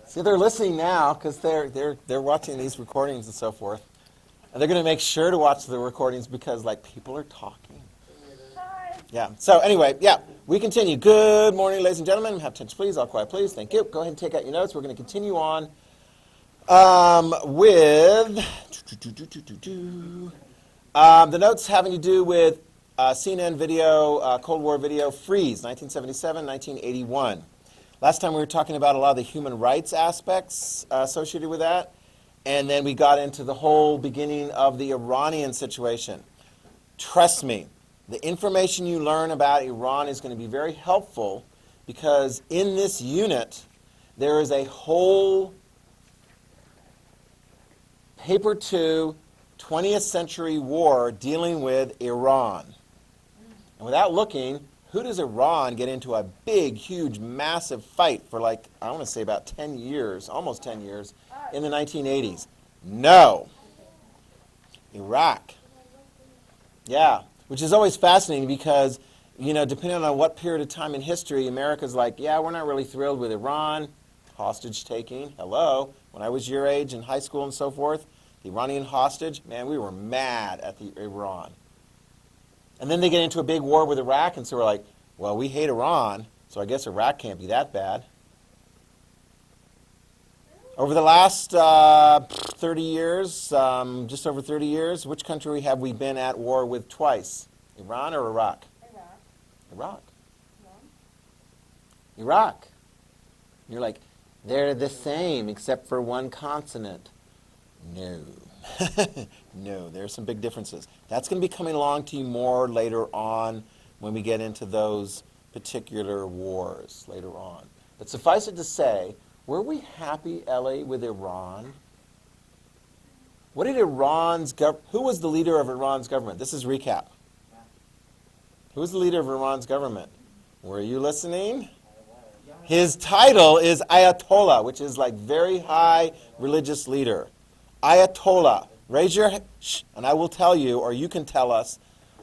See, they're listening now because they're watching these recordings and so forth. And they're going to make sure to watch the recordings because, like, people are talking. Hi. Yeah. So anyway, yeah, we continue. Good morning, ladies and gentlemen. Have attention, please. All quiet, please. Thank you. Go ahead and take out your notes. We're going to continue on with the notes having to do with CNN video, Cold War video, freeze, 1977, 1981. Last time we were talking about a lot of the human rights aspects associated with that, and then we got into the whole beginning of the Iranian situation. Trust me, the information you learn about Iran is going to be very helpful because in this unit there is a whole paper 2 20th century war dealing with Iran. And without looking, who does Iran get into a big, huge, massive fight for, like, I want to say about 10 years, almost 10 years, in the 1980s? No. Iraq. Yeah, which is always fascinating because, you know, depending on what period of time in history, America's like, yeah, we're not really thrilled with Iran. Hostage taking, hello. When I was your age in high school and so forth, the Iranian hostage, man, we were mad at the Iran. And then they get into a big war with Iraq, and so we're like, well, we hate Iran, so I guess Iraq can't be that bad. Over the last 30 years, just over 30 years, which country have we been at war with twice? Iran or Iraq? Iraq. Iraq. No. Iraq. You're like, they're the same except for one consonant. No. No, there are some big differences. That's going to be coming along to you more later on when we get into those particular wars later on. But suffice it to say, were we happy, Ellie, with Iran? What did who was the leader of Iran's government? This is recap. Who was the leader of Iran's government? Were you listening? His title is Ayatollah, which is like very high religious leader. Ayatollah. Raise your hand, and I will tell you, or you can tell us,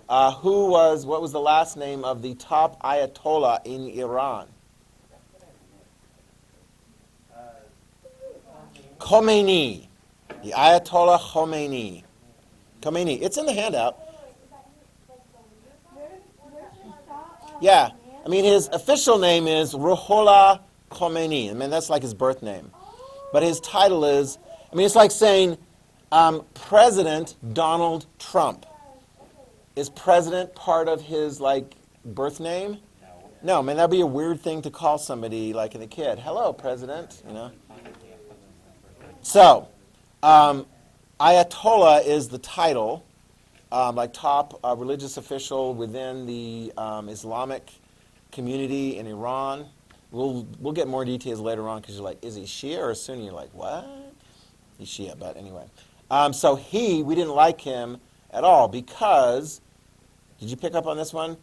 what was the last name of the top Ayatollah in Iran? Khomeini. The Ayatollah Khomeini. Khomeini. It's in the handout. Yeah. I mean, his official name is Ruhollah Khomeini. I mean, that's like his birth name. But his title is, I mean, it's like saying President Donald Trump. Is president part of his, like, birth name? No, man, that'd be a weird thing to call somebody, like a kid. Hello, President, you know. So, Ayatollah is the title, like top religious official within the Islamic community in Iran. We'll get more details later on because you're like, is he Shia or Sunni? You're like, what? He's Shia, but anyway. So we didn't like him at all because, did you pick up on this one?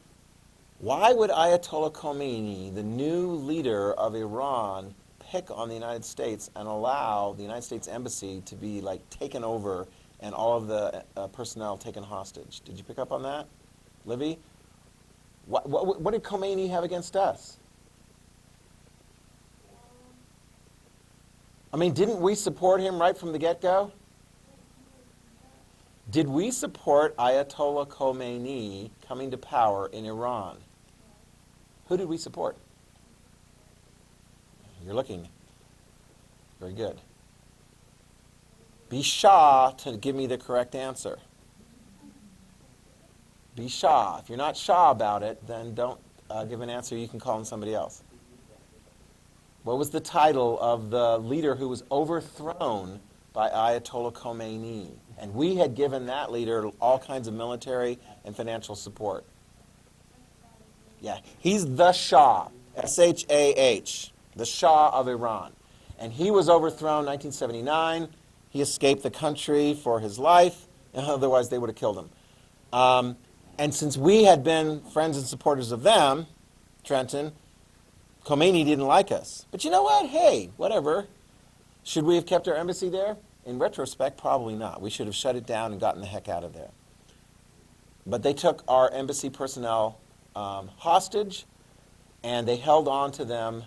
Why would Ayatollah Khomeini, the new leader of Iran, pick on the United States and allow the United States Embassy to be, like, taken over and all of the personnel taken hostage? Did you pick up on that? Livy? What did Khomeini have against us? I mean, didn't we support him right from the get-go? Did we support Ayatollah Khomeini coming to power in Iran? Who did we support? You're looking. Very good. Be Shah to give me the correct answer. Be Shah. If you're not Shah about it, then don't give an answer. You can call on somebody else. What was the title of the leader who was overthrown by Ayatollah Khomeini? And we had given that leader all kinds of military and financial support. Yeah, he's the Shah, S-H-A-H, the Shah of Iran. And he was overthrown in 1979. He escaped the country for his life. Otherwise, they would have killed him. And since we had been friends and supporters of them, Trenton, Khomeini didn't like us. But you know what? Hey, whatever. Should we have kept our embassy there? In retrospect, probably not. We should have shut it down and gotten the heck out of there. But they took our embassy personnel hostage, and they held on to them.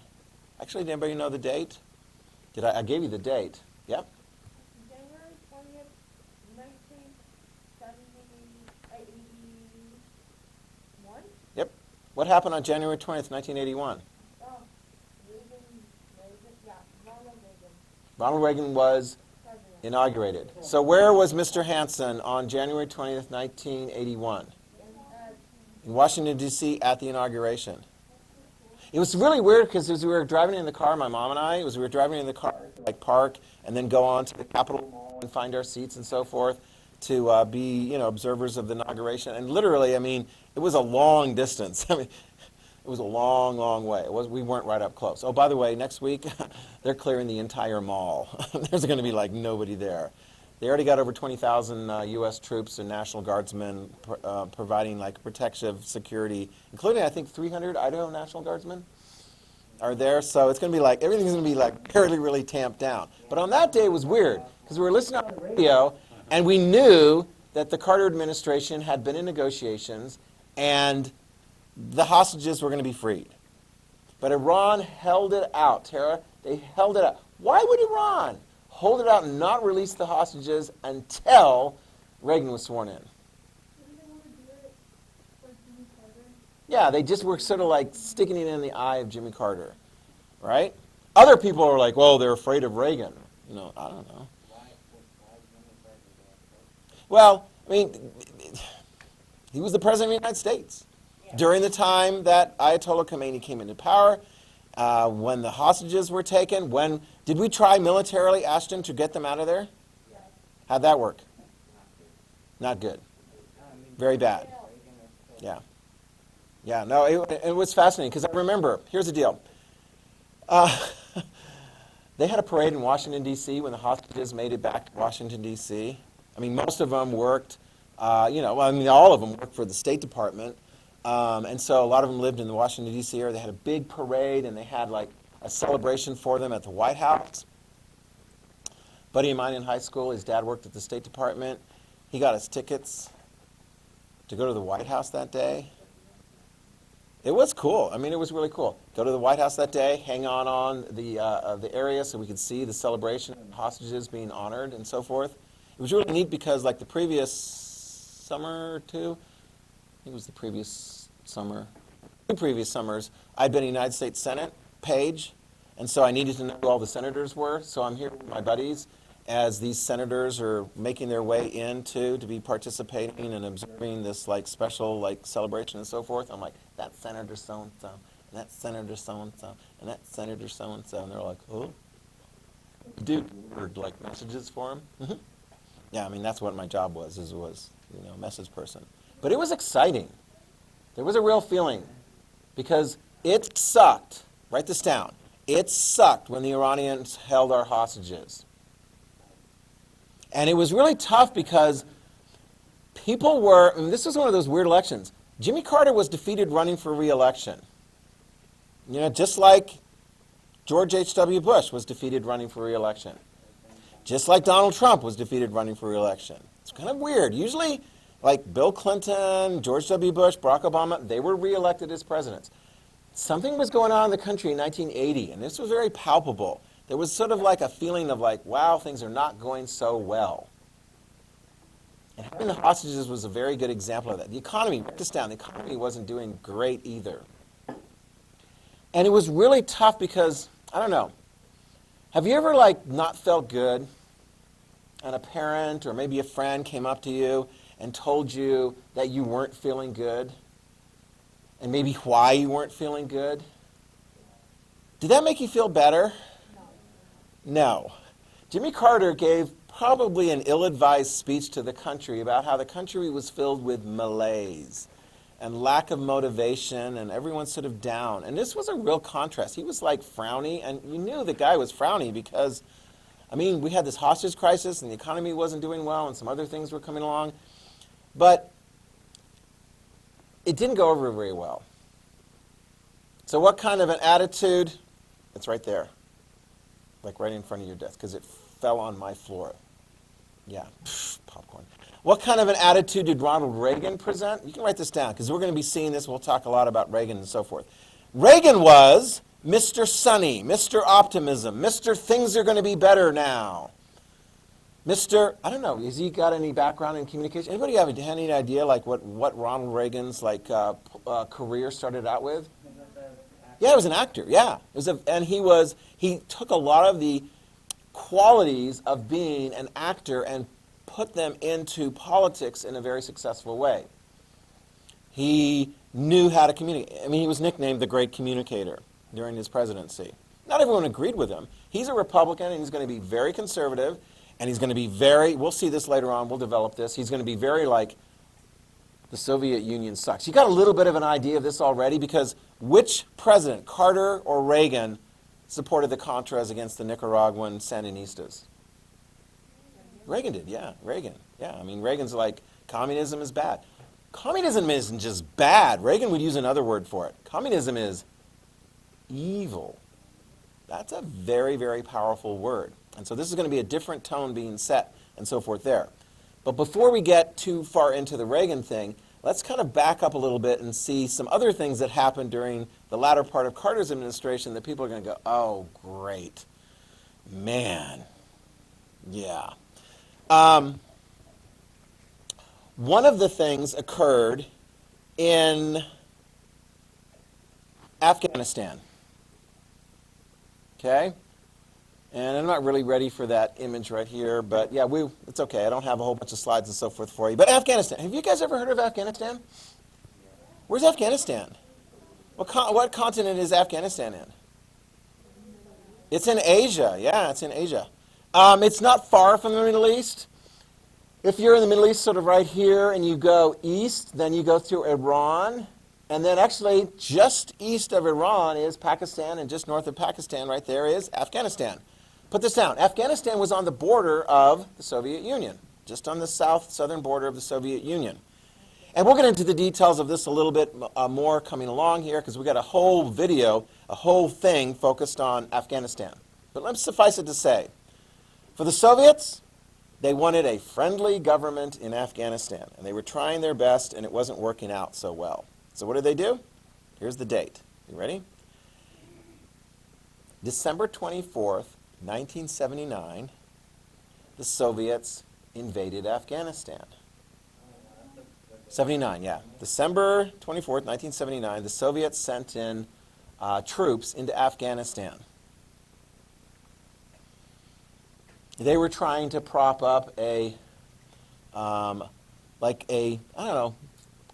Actually, did anybody know the date? I gave you the date. Yep. January 20th, 1981. Yep. What happened on January 20th, 1981? Oh, yeah, Ronald Reagan. Ronald Reagan was President. inaugurated. So where was Mr. Hansen on January 20th, 1981? In Washington, D.C. at the inauguration. It was really weird because as we were driving in the car, my mom and I, we were driving in the car, like park, and then go on to the Capitol Mall and find our seats and so forth to be, observers of the inauguration. And literally, I mean, it was a long distance. I mean, it was a long, long way. We weren't right up close. Oh, by the way, next week, they're clearing the entire mall. There's going to be like nobody there. They already got over 20,000 U.S. troops and National Guardsmen providing like protective security, including I think 300 Idaho National Guardsmen are there. So it's going to be like, everything's going to be like really, really tamped down. But on that day it was weird because we were listening on the radio and we knew that the Carter administration had been in negotiations and the hostages were going to be freed. But Iran held it out, Tara. They held it out. Why would Iran hold it out and not release the hostages until Reagan was sworn in? Didn't they want to do it for Jimmy Carter? Yeah, they just were sort of like sticking it in the eye of Jimmy Carter, right? Other people are like, well, they're afraid of Reagan. I don't know. Well, I mean, he was the president of the United States during the time that Ayatollah Khomeini came into power. When the hostages were taken, did we try militarily, Ashton, to get them out of there? Yes. How'd that work? Not good. Very bad. Yeah. Yeah, no, it was fascinating because I remember, here's the deal. They had a parade in Washington, D.C. when the hostages made it back to Washington, D.C. I mean, most of them worked, all of them worked for the State Department. And so a lot of them lived in the Washington, D.C. area. They had a big parade, and they had like a celebration for them at the White House. Buddy of mine in high school, his dad worked at the State Department. He got us tickets to go to the White House that day. It was cool. I mean, it was really cool. Go to the White House that day, hang on the area so we could see the celebration and hostages being honored and so forth. It was really neat because like the previous summer or two, I think it was the previous summer, 2 previous summers, I'd been in the United States Senate page, and so I needed to know who all the senators were. So I'm here with my buddies as these senators are making their way to be participating and observing this like special like celebration and so forth. I'm like, that's Senator so-and-so, and that's Senator so-and-so, and that's Senator so-and-so. And they're like, oh, dude, or like messages for him. Mm-hmm. Yeah, I mean, that's what my job was message person. But it was exciting. There was a real feeling because it sucked. Write this down. It sucked when the Iranians held our hostages. And it was really tough because people were, this was one of those weird elections. Jimmy Carter was defeated running for re-election. Just like George H.W. Bush was defeated running for re-election. Just like Donald Trump was defeated running for re-election. It's kind of weird. Usually, like Bill Clinton, George W. Bush, Barack Obama, they were re-elected as presidents. Something was going on in the country in 1980, and this was very palpable. There was sort of like a feeling of like, wow, things are not going so well. And having the hostages was a very good example of that. The economy, write this down, the economy wasn't doing great either. And it was really tough because, I don't know, have you ever like not felt good and a parent or maybe a friend came up to you and told you that you weren't feeling good and maybe why you weren't feeling good? Did that make you feel better? No. Jimmy Carter gave probably an ill-advised speech to the country about how the country was filled with malaise and lack of motivation and everyone's sort of down. And this was a real contrast. He was like frowny, and you knew the guy was frowny because, I mean, we had this hostage crisis and the economy wasn't doing well and some other things were coming along. But it didn't go over very well. So what kind of an attitude? It's right there, like right in front of your desk, because it fell on my floor. Yeah, popcorn. What kind of an attitude did Ronald Reagan present? You can write this down, because we're going to be seeing this. We'll talk a lot about Reagan and so forth. Reagan was Mr. Sunny, Mr. Optimism, Mr. Things are going to be better now. Mr. I don't know, has he got any background in communication? Anybody have any idea like what Ronald Reagan's career started out with? Yeah, he was an actor. Yeah, he took a lot of the qualities of being an actor and put them into politics in a very successful way. He knew how to communicate. I mean, he was nicknamed the Great Communicator during his presidency. Not everyone agreed with him. He's a Republican, and he's going to be very conservative, and he's going to be we'll see this later on, we'll develop this, he's going to be very like, the Soviet Union sucks. You got a little bit of an idea of this already because which president, Carter or Reagan, supported the Contras against the Nicaraguan Sandinistas? Reagan did, yeah, Reagan. Yeah, I mean, Reagan's like, communism is bad. Communism isn't just bad. Reagan would use another word for it. Communism is evil. That's a very, very powerful word. And so this is going to be a different tone being set and so forth there. But before we get too far into the Reagan thing, let's kind of back up a little bit and see some other things that happened during the latter part of Carter's administration that people are going to go, oh, great. Man. Yeah. One of the things occurred in Afghanistan. Okay? And I'm not really ready for that image right here, but yeah, it's okay. I don't have a whole bunch of slides and so forth for you. But Afghanistan, have you guys ever heard of Afghanistan? Where's Afghanistan? What continent is Afghanistan in? It's in Asia. Yeah, it's in Asia. It's not far from the Middle East. If you're in the Middle East, sort of right here, and you go east, then you go through Iran. And then actually just east of Iran is Pakistan, and just north of Pakistan right there is Afghanistan. Put this down. Afghanistan was on the border of the Soviet Union, just on the southern border of the Soviet Union. And we'll get into the details of this a little bit more coming along here because we've got a whole video, a whole thing focused on Afghanistan. But let's suffice it to say, for the Soviets, they wanted a friendly government in Afghanistan. And they were trying their best, and it wasn't working out so well. So what did they do? Here's the date. You ready? December 24th, 1979, the Soviets invaded Afghanistan. 79, yeah. December 24th, 1979, the Soviets sent in troops into Afghanistan. They were trying to prop up I don't know,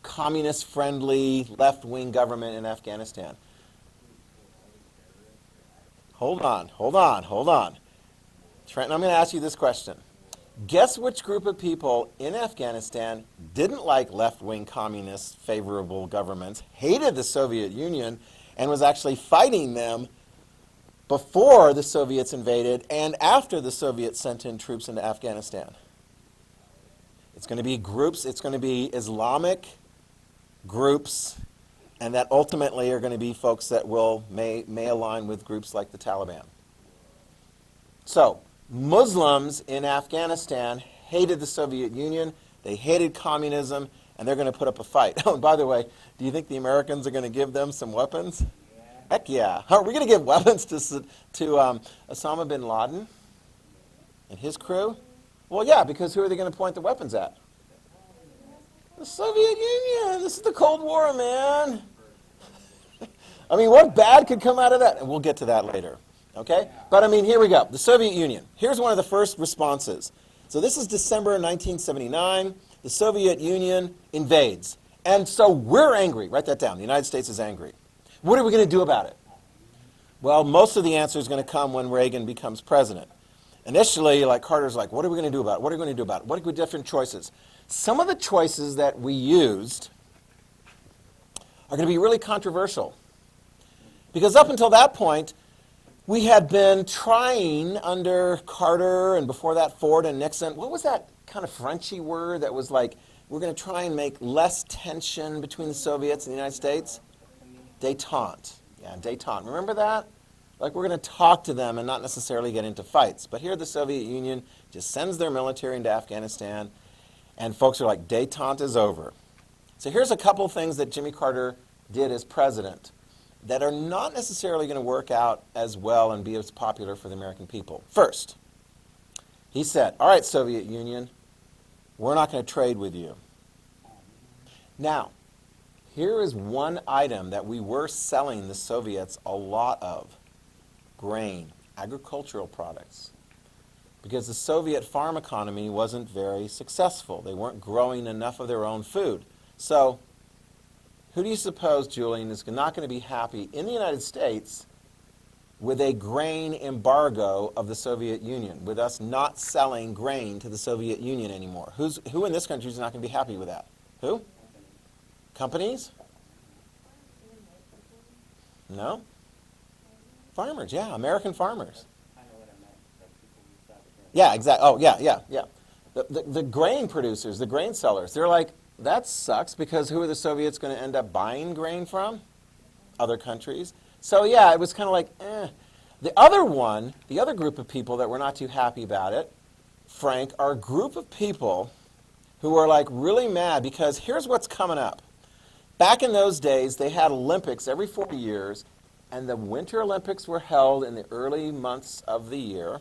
communist-friendly, left-wing government in Afghanistan. Hold on. Trenton, I'm going to ask you this question. Guess which group of people in Afghanistan didn't like left-wing communist favorable governments, hated the Soviet Union, and was actually fighting them before the Soviets invaded and after the Soviets sent in troops into Afghanistan? It's going to be groups, it's going to be Islamic groups, and that ultimately are going to be folks that may align with groups like the Taliban. So, Muslims in Afghanistan hated the Soviet Union, they hated communism, and they're going to put up a fight. Oh, and by the way, do you think the Americans are going to give them some weapons? Yeah. Heck yeah. Are we going to give weapons to Osama bin Laden and his crew? Well, yeah, because who are they going to point the weapons at? The Soviet Union. This is the Cold War, man. I mean, what bad could come out of that? And we'll get to that later. Okay? But I mean, here we go. The Soviet Union. Here's one of the first responses. So this is December 1979. The Soviet Union invades. And so we're angry. Write that down. The United States is angry. What are we going to do about it? Well, most of the answer is going to come when Reagan becomes president. Initially, like Carter's like, what are we going to do about it? What are we going to do about it? What are the different choices? Some of the choices that we used are going to be really controversial. Because up until that point, we had been trying under Carter and before that Ford and Nixon. What was that kind of Frenchy word that was like, we're going to try and make less tension between the Soviets and the United States? Détente. Yeah, détente. Remember that? Like we're going to talk to them and not necessarily get into fights. But here the Soviet Union just sends their military into Afghanistan, and folks are like, détente is over. So here's a couple things that Jimmy Carter did as president. that are not necessarily going to work out as well and be as popular for the American people. First, he said, all right, Soviet Union, we're not going to trade with you. Now, here is one item that we were selling the Soviets a lot of: grain, agricultural products. Because the Soviet farm economy wasn't very successful. They weren't growing enough of their own food. So, who do you suppose, Julian, is not going to be happy in the United States with a grain embargo of the Soviet Union, with us not selling grain to the Soviet Union anymore? Who in this country is not going to be happy with that? Who? Companies? No? Farmers, yeah, American farmers. Yeah, exactly. Oh, yeah. The grain producers, the grain sellers, they're like, that sucks, because who are the Soviets going to end up buying grain from? Other countries. So yeah, it was kind of like, eh. The other group of people that were not too happy about it, Frank, are a group of people who are like really mad, because here's what's coming up. Back in those days, they had Olympics every 4 years, and the Winter Olympics were held in the early months of the year,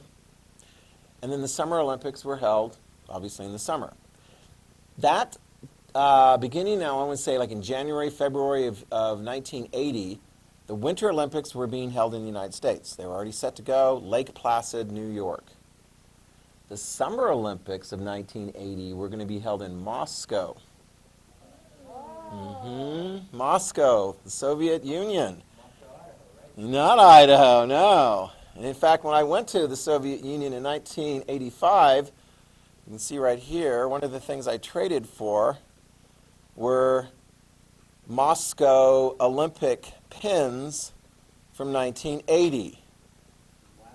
and then the Summer Olympics were held, obviously, in the summer. That, beginning now, I would say like in January, February of 1980, the Winter Olympics were being held in the United States. They were already set to go, Lake Placid, New York. The Summer Olympics of 1980 were going to be held in Moscow. Moscow, the Soviet Union. Not Idaho, no. And in fact, when I went to the Soviet Union in 1985, you can see right here, one of the things I traded for were Moscow Olympic pins from 1980. Wow.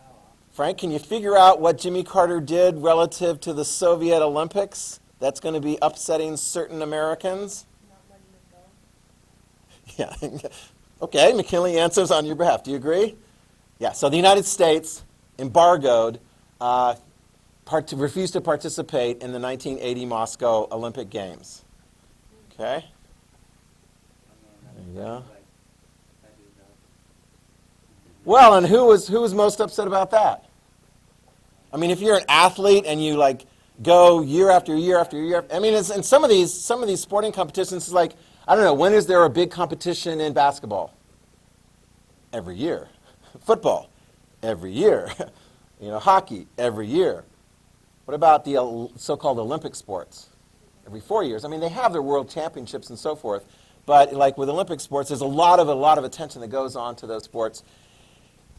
Frank, can you figure out what Jimmy Carter did relative to the Soviet Olympics that's going to be upsetting certain Americans? Not letting it go. Yeah. Okay, McKinley answers on your behalf. Do you agree? Yeah, so the United States embargoed, refused to participate in the 1980 Moscow Olympic Games. Okay? There you go. Well, and who was most upset about that? I mean, if you're an athlete and you like go year after year after year, I mean, in some of these sporting competitions, it's like, I don't know, when is there a big competition in basketball? Every year. Football, every year. Hockey, every year. What about the so-called Olympic sports? Every 4 years. I mean, they have their world championships and so forth, but like with Olympic sports, there's a lot of attention that goes on to those sports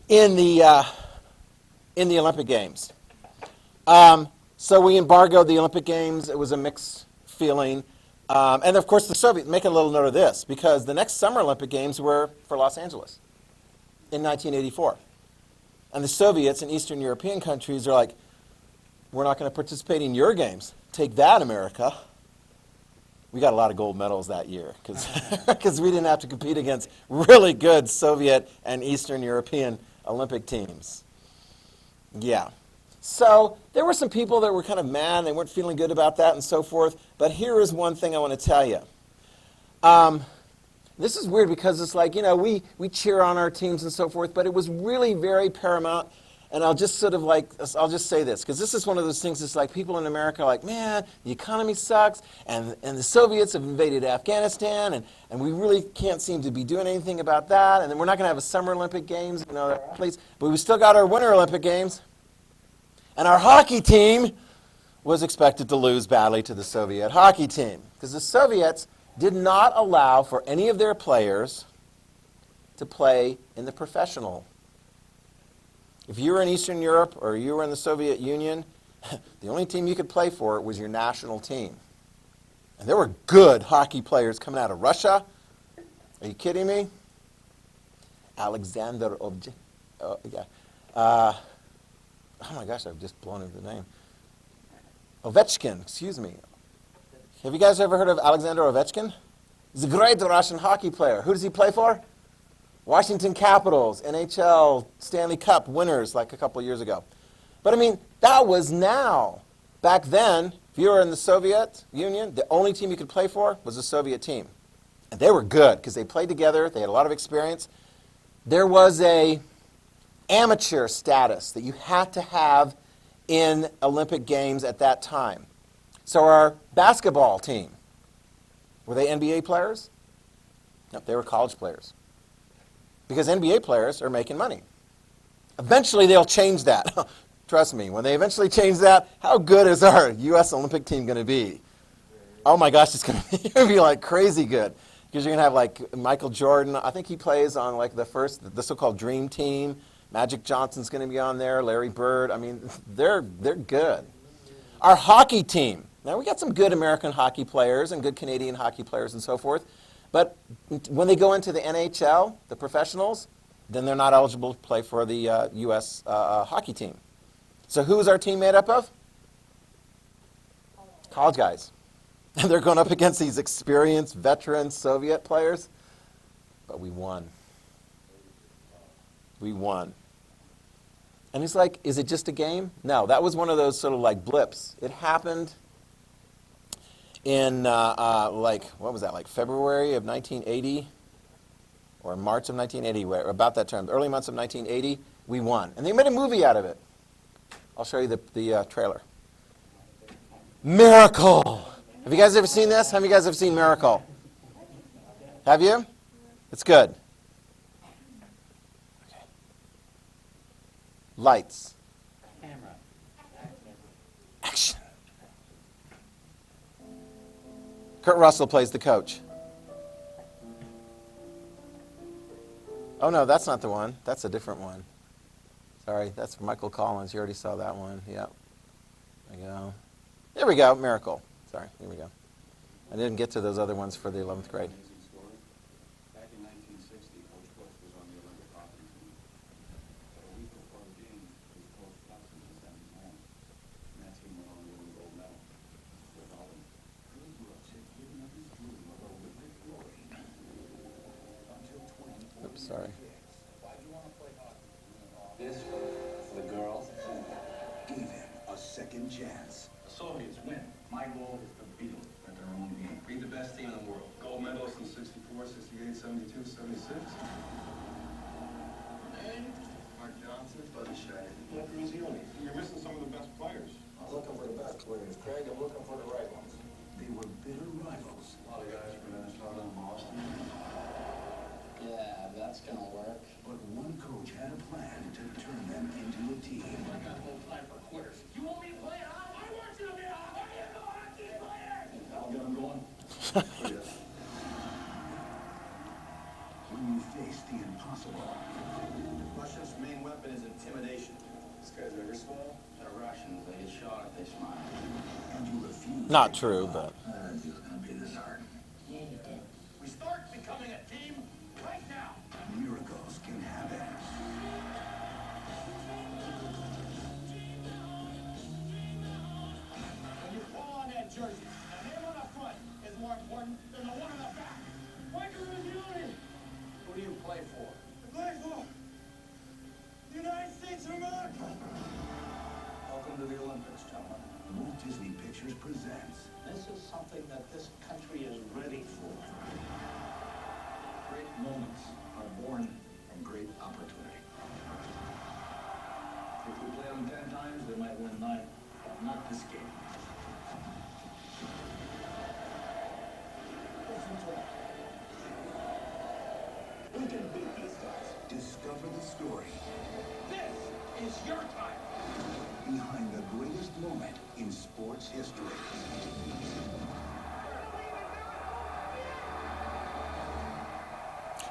in the Olympic Games. So we embargoed the Olympic Games. It was a mixed feeling. And of course, the Soviets, make a little note of this, because the next Summer Olympic Games were for Los Angeles in 1984. And the Soviets and Eastern European countries are like, we're not going to participate in your games. Take that, America. We got a lot of gold medals that year because we didn't have to compete against really good Soviet and Eastern European Olympic teams. Yeah. So there were some people that were kind of mad. They weren't feeling good about that and so forth. But here is one thing I want to tell you. This is weird because it's like, we cheer on our teams and so forth, but it was really very paramount. And I'll just say this, because this is one of those things that's like people in America are like, man, the economy sucks, and the Soviets have invaded Afghanistan, and we really can't seem to be doing anything about that, and then we're not going to have a Summer Olympic Games, athletes, but we still got our Winter Olympic Games. And our hockey team was expected to lose badly to the Soviet hockey team, because the Soviets did not allow for any of their players to play in the professional. If you were in Eastern Europe or you were in the Soviet Union, the only team you could play for was your national team. And there were good hockey players coming out of Russia. Are you kidding me? Alexander oh my gosh, I've just blown into the name. Ovechkin, excuse me. Have you guys ever heard of Alexander Ovechkin? He's a great Russian hockey player. Who does he play for? Washington Capitals, NHL, Stanley Cup winners like a couple years ago. But I mean, that was now. Back then, if you were in the Soviet Union, the only team you could play for was the Soviet team. And they were good because they played together, they had a lot of experience. there was a amateur status that you had to have in Olympic Games at that time. So our basketball team, were they NBA players? No, they were college players. Because NBA players are making money. Eventually they'll change that. Trust me, when they eventually change that, how good is our U.S. Olympic team going to be? Oh my gosh, it's going to be like crazy good. Because you're going to have like Michael Jordan. I think he plays on like the so-called Dream Team. Magic Johnson's going to be on there. Larry Bird. I mean, they're good. Our hockey team. Now, we got some good American hockey players and good Canadian hockey players and so forth. But when they go into the NHL, the professionals, then they're not eligible to play for the U.S. Hockey team. So who is our team made up of? College guys. And they're going up against these experienced, veteran Soviet players. But we won. We won. And he's like, is it just a game? No, that was one of those sort of like blips. It happened in what was that, like February of 1980 or March of 1980, about that time, the early months of 1980, we won. And they made a movie out of it. I'll show you the trailer. Miracle! Have you guys ever seen this? How many of you guys have seen Miracle? Have you? It's good. Okay. Lights. Action. Kurt Russell plays the coach. Oh, no, that's not the one. That's a different one. Sorry, that's Michael Collins. You already saw that one. Yep. There we go. There we go. Miracle. Sorry. Here we go. I didn't get to those other ones for the 11th grade. Back in 1960, Coach Bush was on the Olympic hockey team. But a week before the game, his coach left him and sent him home. And that team went on to win the gold medal. Without him, Coach Bush had given up his dream of Olympic glory. Until 2046. Oops, sorry. Why do you want to play hockey? This, for the girls, Gave him a second chance. the Soviets win. My goal is to beat them at their own game. Be the best team in the world. Gold medalists in 64, 68, 72, 76. Name? Mark Johnson. Buddy Shea. Look who's healing. You're missing some of the best players. I'm looking for the best players, Craig. I'm looking for the right ones. They were bitter rivals. A lot of guys from Minnesota and Boston. Yeah, that's gonna work. But one coach had a plan to turn them into a team. I got no time for quitters. You want me to play it out? I want you to be a hockey player! I'll get them going. When you face the impossible, Russia's main weapon is intimidation. This guy's ever small. The Russians, they get shot if they smile. and you refuse. Not true, but It's gonna be this hard. Yeah, you did. We start becoming a team right now. Miracles can happen. When you fall on that jersey, the name on the front is more important than the one on the back. Who do you play for? The United States of America. Welcome to the Olympics, gentlemen. Walt Disney Pictures presents This is something that this country is ready for. Great moments are born from great opportunity. If we play them 10 times, we might win 9. But not this game. We can beat these guys. Discover the story This is your time. behind the greatest moment in sports history.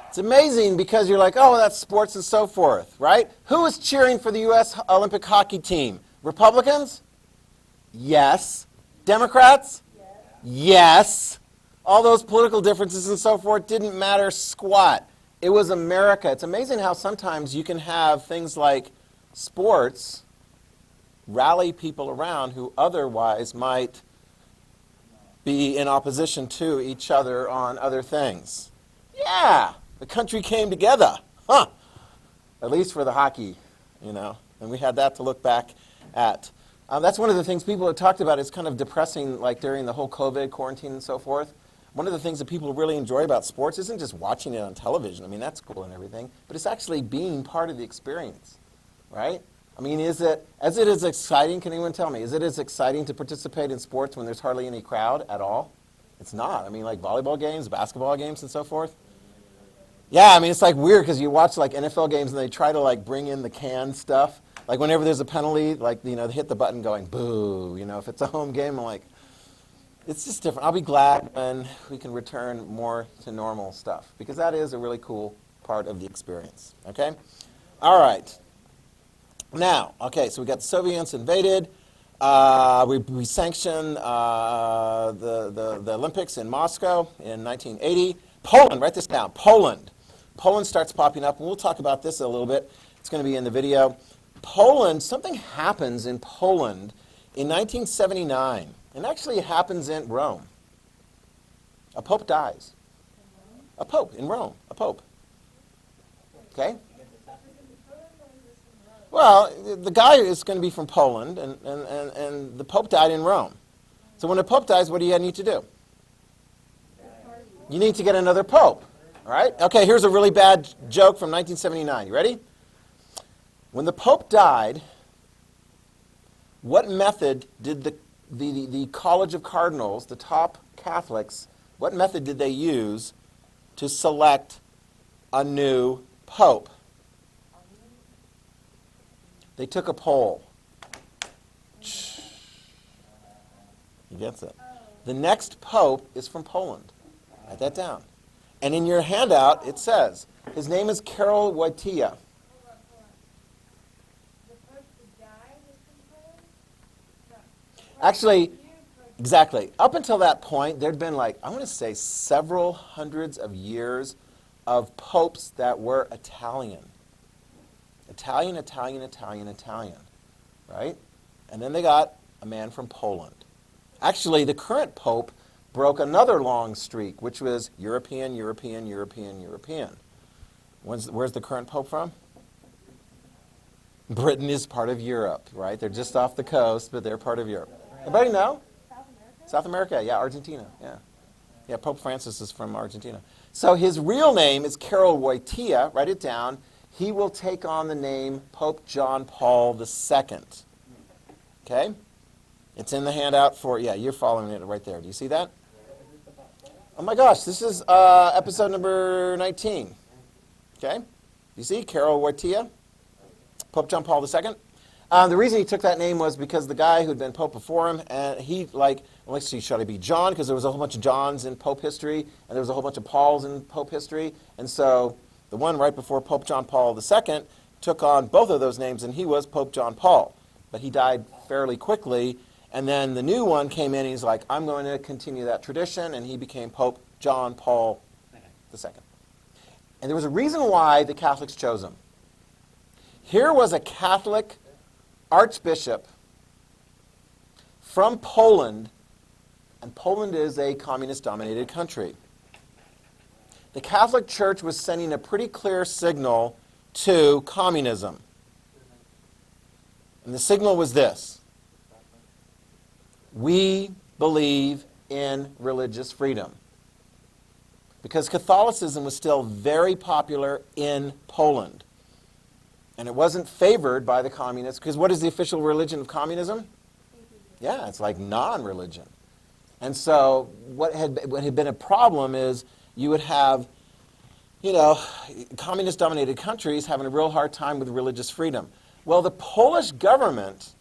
it's amazing because you're like, oh, that's sports and so forth, right? Who is cheering for the U.S. Olympic hockey team? Republicans? Yes. Democrats? Yes. All those political differences and so forth didn't matter squat. It was America. It's amazing how sometimes you can have things like sports rally people around who otherwise might be in opposition to each other on other things. Yeah, the country came together. Huh. At least for the hockey, and we had that to look back at. That's one of the things people have talked about. It's kind of depressing, like during the whole COVID quarantine and so forth. one of the things that people really enjoy about sports isn't just watching it on television. I mean, that's cool and everything, but it's actually being part of the experience, right? I mean, is it as exciting, can anyone tell me, is it as exciting to participate in sports when there's hardly any crowd at all? It's not. I mean, like volleyball games, basketball games, and so forth. Yeah, I mean, it's like weird because you watch like NFL games and they try to like bring in the canned stuff. Like whenever there's a penalty, like, you know, they hit the button going, boo. You know, if it's a home game, I'm like, it's just different. I'll be glad when we can return more to normal stuff because that is a really cool part of the experience, okay? All right. Now, okay, so we got the Soviets invaded. We sanctioned the Olympics in Moscow in 1980. Poland, write this down, Poland. Poland starts popping up, and we'll talk about this a little bit. It's going to be in the video. Poland, something happens in Poland in 1979, and actually it happens in Rome. A pope dies. A pope in Rome, a pope. Okay? Well, the guy is going to be from Poland, and the pope died in Rome. So when a pope dies, what do you need to do? You need to get another pope, all right? Okay, here's a really bad joke from 1979. You ready? When the pope died, what method did the College of Cardinals, the top Catholics, what method did they use to select a new pope? They took a poll. He gets it. The next pope is from Poland. Write that down. And in your handout, it says, his name is Karol Wojtyła. Actually, exactly. Up until that point, there'd been like, I want to say several hundreds of years of popes that were Italian. Italian, Italian, Italian, Italian, right? And then they got a man from Poland. Actually, the current pope broke another long streak, which was European, European, European, European. Where's the current pope from? Britain is part of Europe, right? They're just off the coast, but they're part of Europe. Everybody know? South America? South America, yeah, Argentina, yeah. Yeah, Pope Francis is from Argentina. So his real name is Karol Wojtyła. Write it down. He will take on the name Pope John Paul II. Okay? It's in the handout for, yeah, you're following it right there. Do you see that? Oh my gosh, this is episode number 19. Okay? You see, Karol Wojtyła, Pope John Paul II. The reason he took that name was because the guy who'd been Pope before him, and he let's see, should I be John? Because there was a whole bunch of Johns in Pope history, and there was a whole bunch of Pauls in Pope history. And so the one right before Pope John Paul II took on both of those names, and he was Pope John Paul. But he died fairly quickly, and then the new one came in, and he's like, I'm going to continue that tradition, and he became Pope John Paul II. And there was a reason why the Catholics chose him. Here was a Catholic archbishop from Poland, and Poland is a communist-dominated country. The Catholic Church was sending a pretty clear signal to communism. And the signal was this: we believe in religious freedom. Because Catholicism was still very popular in Poland. And it wasn't favored by the communists, because what is the official religion of communism? Yeah, it's like non-religion. And so what had been a problem is you would have, communist-dominated countries having a real hard time with religious freedom. Well, the Polish government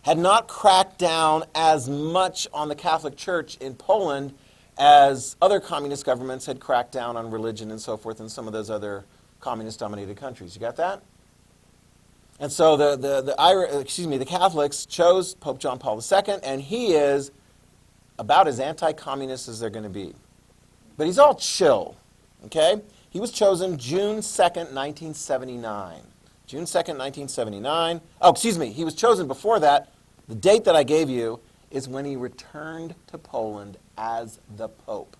had not cracked down as much on the Catholic Church in Poland as other communist governments had cracked down on religion and so forth in some of those other communist-dominated countries. You got that? And so the Catholics chose Pope John Paul II, and he is about as anti-communist as they're going to be. But he's all chill, okay? He was chosen June 2nd, 1979. June 2nd, 1979. Oh, excuse me, he was chosen before that. The date that I gave you is when he returned to Poland as the Pope.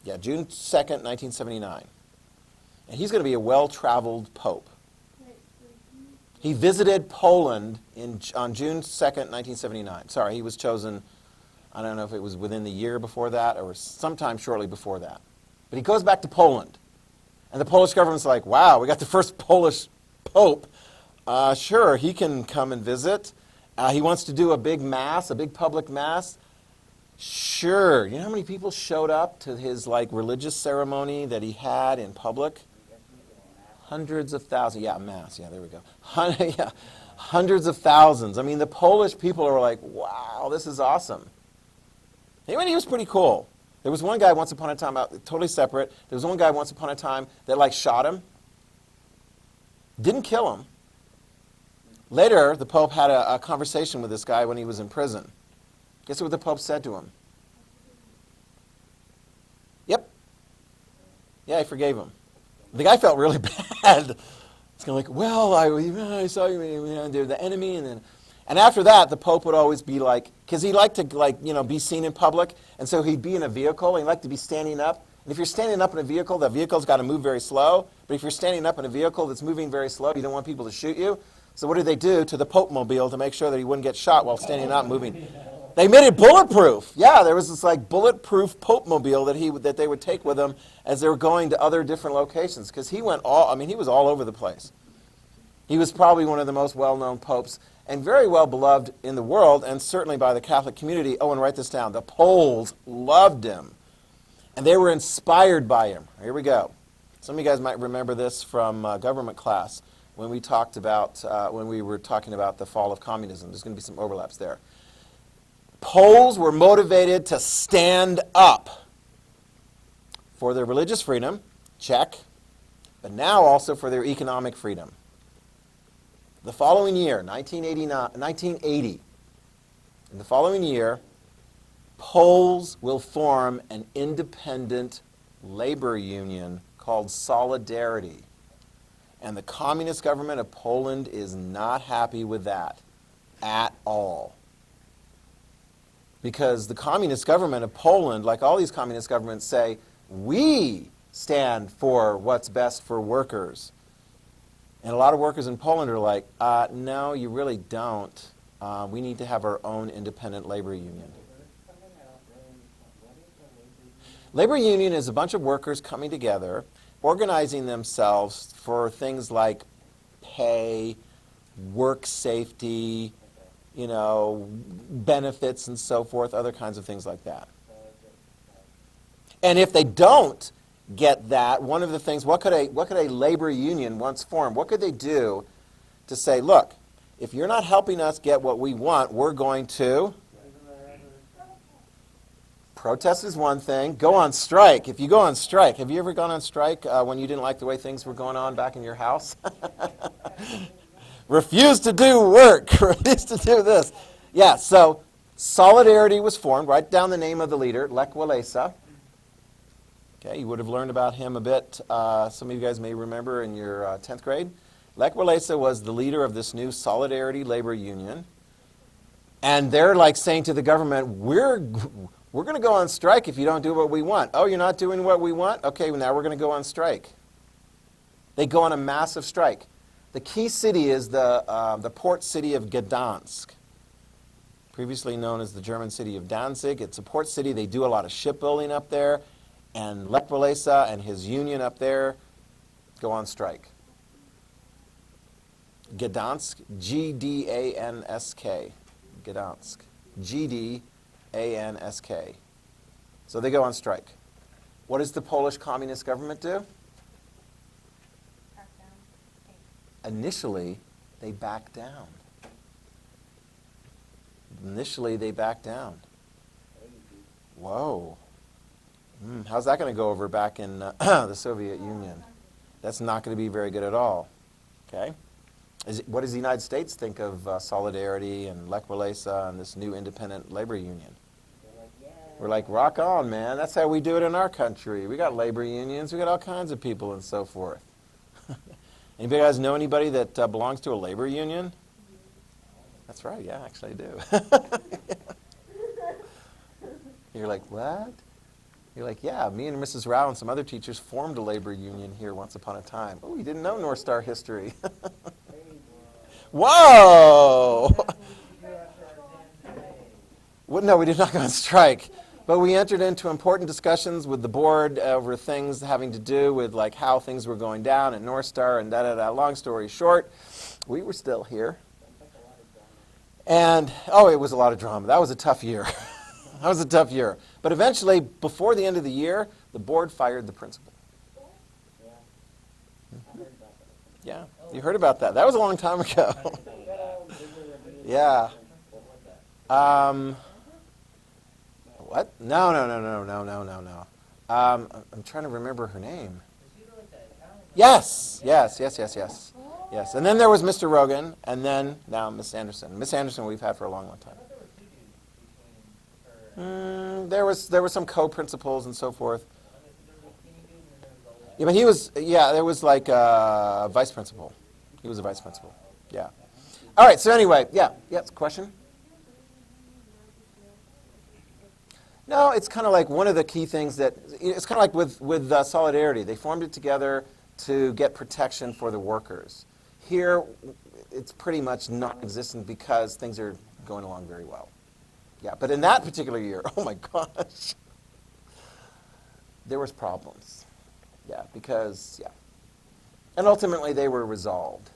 Yeah, June 2nd, 1979. And he's going to be a well-traveled Pope. He visited Poland on June 2nd, 1979. Sorry, he was chosen I don't know if it was within the year before that or sometime shortly before that. But he goes back to Poland. And the Polish government's like, wow, we got the first Polish pope. Sure, he can come and visit. He wants to do a big mass, a big public mass. Sure. You know how many people showed up to his religious ceremony that he had in public? Hundreds of thousands. Yeah, mass. Yeah, there we go. Yeah, hundreds of thousands. I mean, the Polish people are like, wow, this is awesome. He was pretty cool. There was one guy once upon a time, totally separate. There was one guy once upon a time that shot him. Didn't kill him. Later, the Pope had a conversation with this guy when he was in prison. Guess what the Pope said to him? Yep. Yeah, he forgave him. The guy felt really bad. It's kind of like, well, I saw you, they're the enemy, and after that, the Pope would always be because he liked to be seen in public, and so he'd be in a vehicle, and he liked to be standing up. And if you're standing up in a vehicle, the vehicle's got to move very slow. But if you're standing up in a vehicle that's moving very slow, you don't want people to shoot you. So what did they do to the Popemobile to make sure that he wouldn't get shot while standing up moving? They made it bulletproof. Yeah, there was this bulletproof Popemobile that they would take with them as they were going to other different locations, because he was all over the place. He was probably one of the most well-known popes and very well beloved in the world, and certainly by the Catholic community. Oh, and write this down. The Poles loved him, and they were inspired by him. Here we go. Some of you guys might remember this from government class when we were talking about the fall of communism. There's going to be some overlaps there. Poles were motivated to stand up for their religious freedom, check, but now also for their economic freedom. The following year, 1980, in the following year, Poles will form an independent labor union called Solidarity. And the communist government of Poland is not happy with that at all. Because the communist government of Poland, like all these communist governments, say, we stand for what's best for workers. And a lot of workers in Poland are like, no, you really don't. We need to have our own independent labor union. Labor union is a bunch of workers coming together, organizing themselves for things like pay, work safety, benefits and so forth, other kinds of things like that. And if they don't get that, one of the things, what could a labor union once form, what could they do to say, look, if you're not helping us get what we want, we're going to protest is one thing, go on strike. If you go on strike, have you ever gone on strike when you didn't like the way things were going on back in your house? Refuse to do work, refuse to do this. Yeah, so Solidarity was formed. Write down the name of the leader, Lech Walesa. Okay, you would have learned about him a bit. Some of you guys may remember in your 10th grade. Lech Walesa was the leader of this new Solidarity labor union. And they're saying to the government, we're going to go on strike if you don't do what we want. Oh, you're not doing what we want? Okay, well, now we're going to go on strike. They go on a massive strike. The key city is the port city of Gdansk, previously known as the German city of Danzig. It's a port city. They do a lot of shipbuilding up there. And Lech Walesa and his union up there go on strike. Gdansk, G-D-A-N-S-K. Gdansk, G-D-A-N-S-K. So they go on strike. What does the Polish communist government do? Initially, they back down. Whoa. How's that going to go over back in the Soviet Union? That's not going to be very good at all. Okay? What does the United States think of Solidarity and Lech Walesa and this new independent labor union? We're like, rock on, man. That's how we do it in our country. We got labor unions. We got all kinds of people and so forth. Anybody guys know anybody that belongs to a labor union? That's right. Yeah, actually I do. You're like, what? You're like, yeah, me and Mrs. Rao and some other teachers formed a labor union here once upon a time. Oh, you didn't know North Star history. Whoa! Well, no, we did not go on strike. But we entered into important discussions with the board over things having to do with like how things were going down at North Star and da-da-da. Long story short, we were still here. And, oh, it was a lot of drama. That was a tough year. That was a tough year. But eventually, before the end of the year, the board fired the principal. Yeah, you heard about that. That was a long time ago. Yeah. What? No. I'm trying to remember her name. Yes. Yes. And then there was Mr. Rogan, and then now Miss Anderson. Miss Anderson we've had for a long, long time. There were some co-principals and so forth. Yeah, but there was like a vice principal. He was a vice principal. Yeah. All right, so anyway, question? No, it's kind of like one of the key things that, it's kind of like with Solidarity. They formed it together to get protection for the workers. Here, it's pretty much non-existent because things are going along very well. Yeah, but in that particular year, oh my gosh, there was problems. Yeah, because, yeah. And ultimately, they were resolved.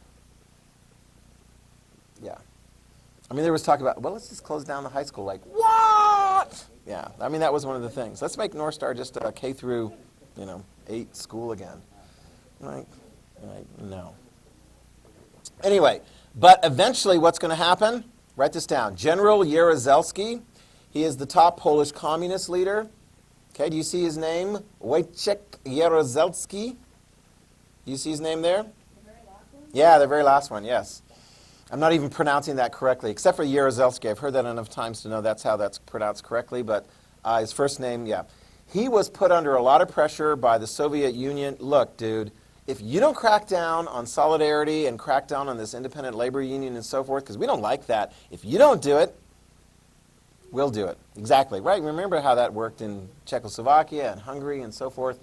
Yeah. I mean, there was talk about, well, let's just close down the high school. Like, what? Yeah, I mean, that was one of the things. Let's make North Star just a K through, 8 school again. Like, no. Anyway, but eventually what's going to happen? Write this down. General Jaruzelski, he is the top Polish communist leader. Okay, do you see his name? Wojciech Jaruzelski. Do you see his name there? The very last one? Yeah, the very last one, yes. I'm not even pronouncing that correctly, except for Jaruzelski. I've heard that enough times to know that's how that's pronounced correctly, but his first name, yeah. He was put under a lot of pressure by the Soviet Union. Look, dude, if you don't crack down on Solidarity and crack down on this independent labor union and so forth, because we don't like that, if you don't do it, we'll do it. Exactly, right? Remember how that worked in Czechoslovakia and Hungary and so forth.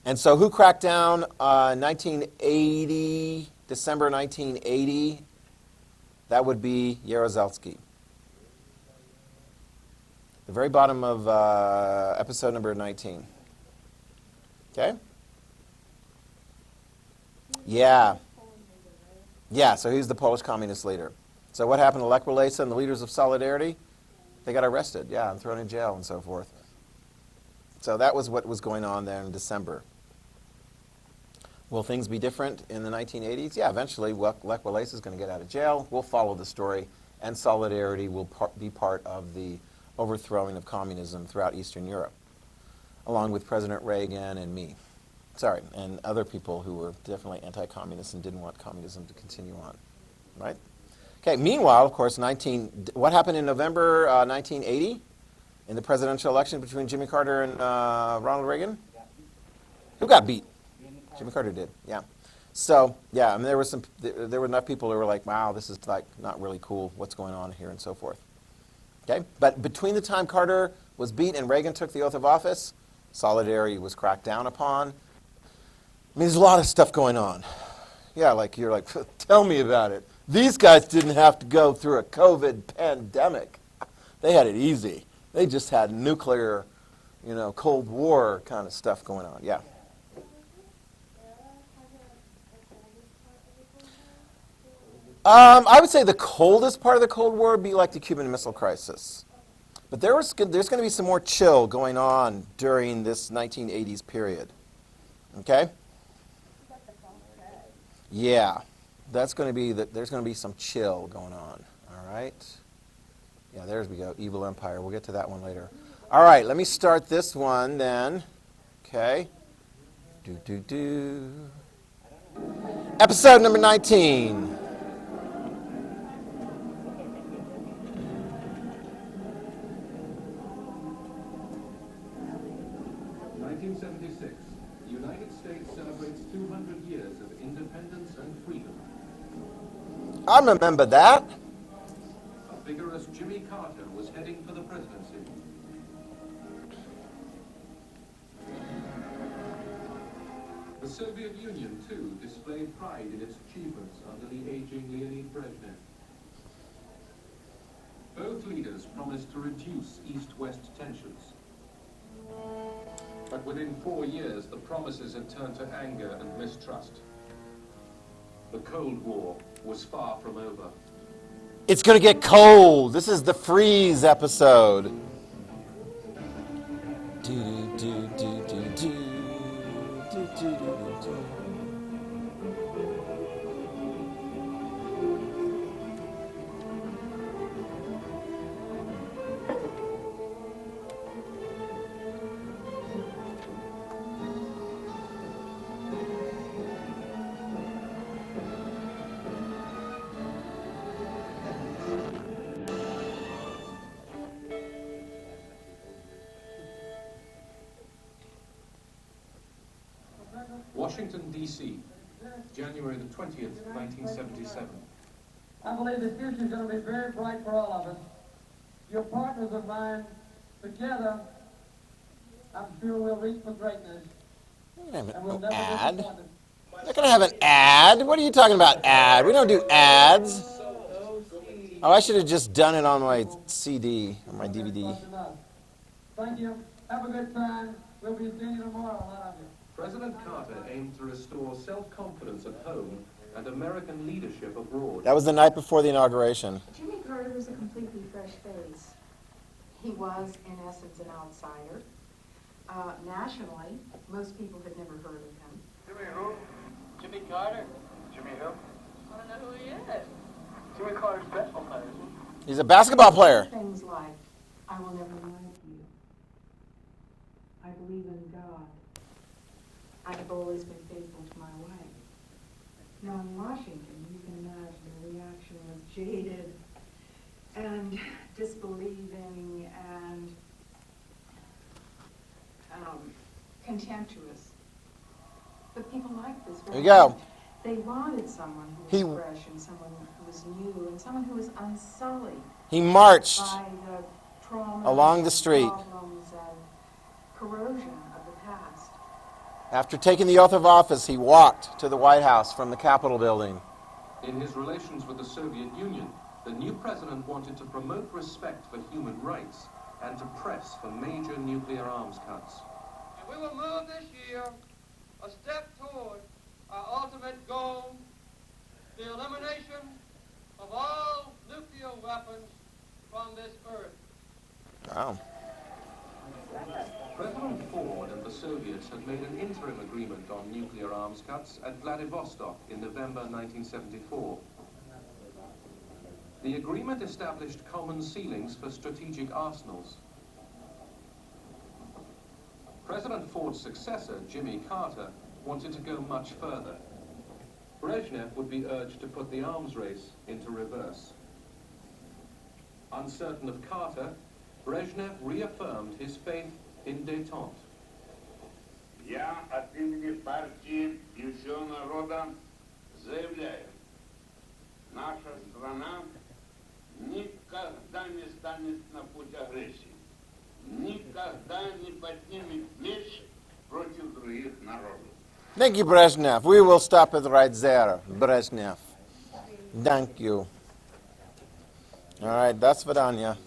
And so who cracked down 1980, December 1980? That would be Jaruzelski. The very bottom of episode number 19. Okay? Yeah. Yeah, so he's the Polish communist leader. So what happened to Lech Walesa and the leaders of Solidarity? They got arrested, yeah, and thrown in jail and so forth. So that was what was going on there in December. Will things be different in the 1980s? Yeah, eventually Lech Walesa is going to get out of jail. We'll follow the story, and Solidarity will be part of the overthrowing of communism throughout Eastern Europe, along with President Reagan and me. Sorry, and other people who were definitely anti-communist and didn't want communism to continue on, right? Okay, meanwhile, of course, what happened in November 1980 in the presidential election between Jimmy Carter and Ronald Reagan? Who got beat? Jimmy Carter did, yeah. So, yeah, I mean, there were enough people who were like, wow, this is like not really cool, what's going on here and so forth. Okay, but between the time Carter was beat and Reagan took the oath of office, Solidarity was cracked down upon. I mean, there's a lot of stuff going on. Yeah, like you're like, tell me about it. These guys didn't have to go through a COVID pandemic. They had it easy. They just had nuclear, Cold War kind of stuff going on. Yeah. I would say the coldest part of the Cold War would be like the Cuban Missile Crisis. But there's going to be some more chill going on during this 1980s period. Okay? Yeah. There's going to be some chill going on. All right? Yeah, there we go. Evil Empire. We'll get to that one later. All right, let me start this one then. Okay? Episode number 19. 1976, the United States celebrates 200 years of independence and freedom. I remember that. A vigorous Jimmy Carter was heading for the presidency. The Soviet Union, too, displayed pride in its achievements under the aging Leonid Brezhnev. Both leaders promised to reduce East-West tensions. But within 4 years, the promises had turned to anger and mistrust. The Cold War was far from over. It's going to get cold. This is the freeze episode. Washington, D.C., January the 20th, 1977. I believe the future is going to be very bright for all of us. Your partners of mine, together, I'm sure we'll reach for greatness. And we'll never Ad. disappoint us. They're not going to have an ad. What are you talking about, ad? We don't do ads. Oh, I should have just done it on my CD or my DVD. Thank you. Have a good time. We'll be seeing you tomorrow, a lot of you. President Carter aimed to restore self-confidence at home and American leadership abroad. That was the night before the inauguration. Jimmy Carter was a completely fresh face. He was, in essence, an outsider. Nationally, most people had never heard of him. Jimmy who? Jimmy Carter. Jimmy who? I don't know who he is. Jimmy Carter's basketball player. He's a basketball player. Things like, I will never like you. I believe in God. I have always been faithful to my wife. Now in Washington, you can imagine the reaction was jaded and disbelieving and contemptuous. But people liked this very There you go. much. They wanted someone who was fresh and someone who was new and someone who was unsullied He marched by the trauma along the street. problems and corrosion of the past. After taking the oath of office, he walked to the White House from the Capitol building. In his relations with the Soviet Union, the new president wanted to promote respect for human rights and to press for major nuclear arms cuts. And we will move this year a step toward our ultimate goal, the elimination of all nuclear weapons from this earth. Wow. President Ford and the Soviets had made an interim agreement on nuclear arms cuts at Vladivostok in November 1974. The agreement established common ceilings for strategic arsenals. President Ford's successor, Jimmy Carter, wanted to go much further. Brezhnev would be urged to put the arms race into reverse. Uncertain of Carter, Brezhnev reaffirmed his faith in détente. Я от имени партии Еще народа заявляю, наша страна никогда не станет на путь агрессии, никогда не поднимет меч против других народов. Thank you, Brezhnev. We will stop it right there, Brezhnev. Thank you. All right, that's Vidanya.